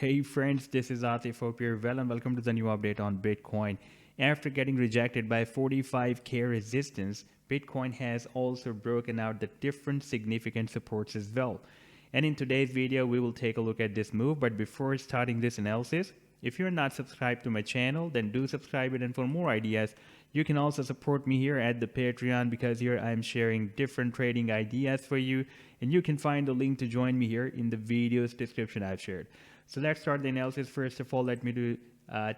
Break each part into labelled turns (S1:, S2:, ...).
S1: Hey friends, this is Atif. Hope you're well and welcome to the new update on Bitcoin. After getting rejected by 45k resistance, Bitcoin has also broken out the different significant supports as well. And in today's video, we will take a look at this move. But before starting this analysis, if you're not subscribed to my channel, then do subscribe it. And for more ideas, you can also support me here at the Patreon, because here I'm sharing different trading ideas for you. And you can find the link to join me here in the video's description I've shared. So let's start the analysis. First of all, let me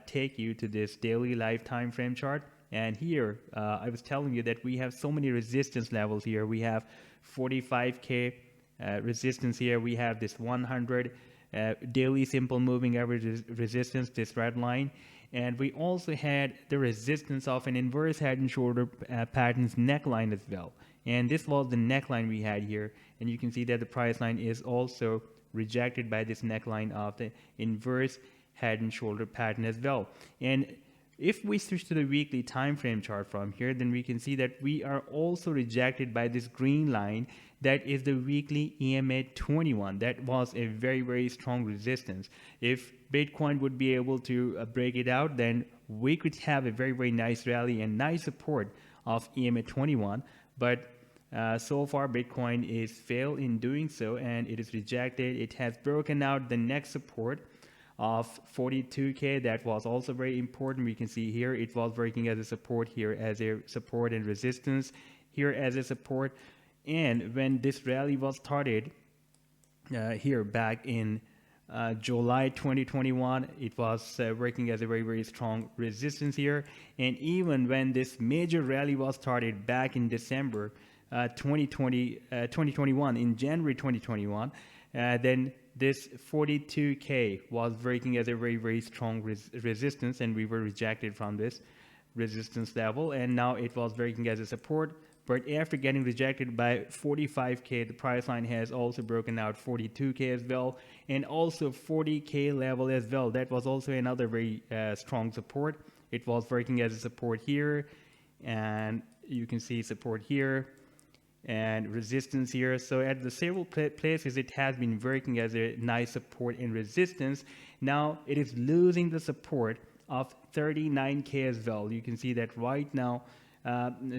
S1: take you to this daily live time frame chart. And here, I was telling you that we have so many resistance levels here. We have 45k resistance here. We have this 100 daily simple moving average resistance, this red line. And we also had the resistance of an inverse head and shoulder patterns neckline as well. And this was the neckline we had here. And you can see that the price line is also rejected by this neckline of the inverse head and shoulder pattern as well. And if we switch to the weekly time frame chart from here, then we can see that we are also rejected by this green line. That is the weekly EMA 21. That was a very strong resistance. If Bitcoin would be able to break it out, then we could have a very nice rally and nice support of EMA 21. But so far, Bitcoin is failed in doing so, and it is rejected. It has broken out the next support of 42k. That was also very important. We can see here it was working as a support, here as a support and resistance, here as a support. And when this rally was started here back in July 2021, it was working as a very strong resistance here. And even when this major rally was started back in December 2021, in January 2021, then this 42k was working as a very strong resistance, and we were rejected from this resistance level, and now it was working as a support. But after getting rejected by 45k, the price line has also broken out 42k as well, and also 40k level as well. That was also another very strong support. It was working as a support here, and you can see support here and resistance here. So at the several places it has been working as a nice support and resistance. Now it is losing the support of 39k as well. You can see that right now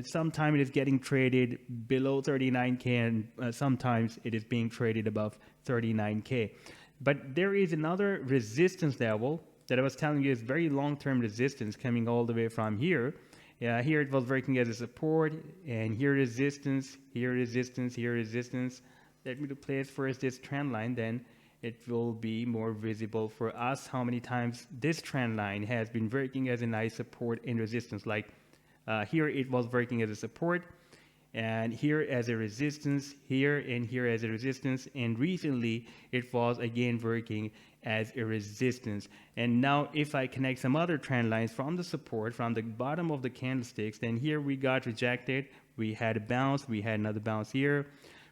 S1: sometimes it is getting traded below 39k, and sometimes it is being traded above 39k. But there is another resistance level that I was telling you is very long-term resistance, coming all the way from here. Here it was working as a support, and here resistance, here resistance, here resistance. Let me place first this trend line, then it will be more visible for us how many times this trend line has been working as a nice support and resistance. Like here it was working as a support, and here as a resistance, here and here as a resistance, and recently it was again working as a resistance. And now if I connect some other trend lines from the support, from the bottom of the candlesticks, then here we got rejected, we had a bounce, we had another bounce here,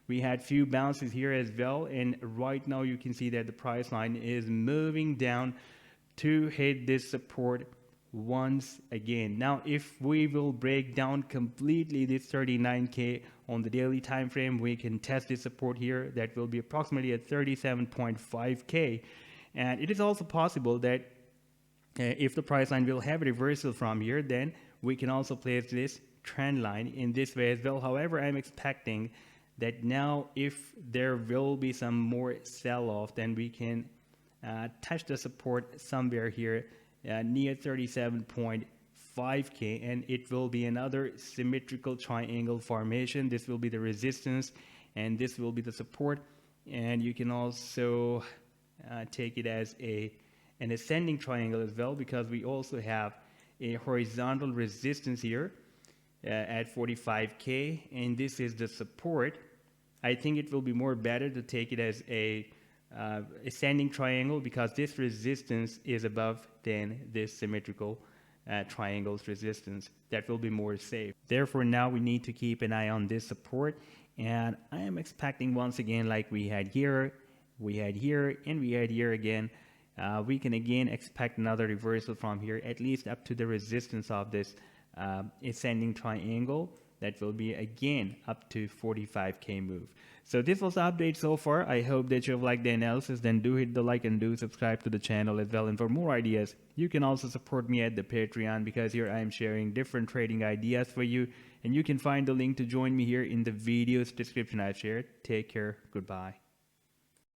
S1: we had few bounces here as well, and right now you can see that the price line is moving down to hit this support once again. Now if we will break down completely this 39k on the daily time frame, we can test this support here. That will be approximately at 37.5k. And it is also possible that if the price line will have a reversal from here, then we can also place this trend line in this way as well. However, I'm expecting that now if there will be some more sell-off, then we can touch the support somewhere here near 37.5k, and it will be another symmetrical triangle formation. This will be the resistance, and this will be the support. And you can also take it as an ascending triangle as well, because we also have a horizontal resistance here at 45k, and this is the support. I think it will be more better to take it as a ascending triangle, because this resistance is above than this symmetrical triangle's resistance. That will be more safe. Therefore, now we need to keep an eye on this support, and I am expecting once again, like we had here, we had here, and we had here again, we can again expect another reversal from here, at least up to the resistance of this ascending triangle. that will be again up to 45k move. So this was the update so far. I hope that you have liked the analysis. Then do hit the like and do subscribe to the channel as well. And for more ideas, you can also support me at the Patreon, because here I am sharing different trading ideas for you. And you can find the link to join me here in the video's description I've shared. Take care. Goodbye.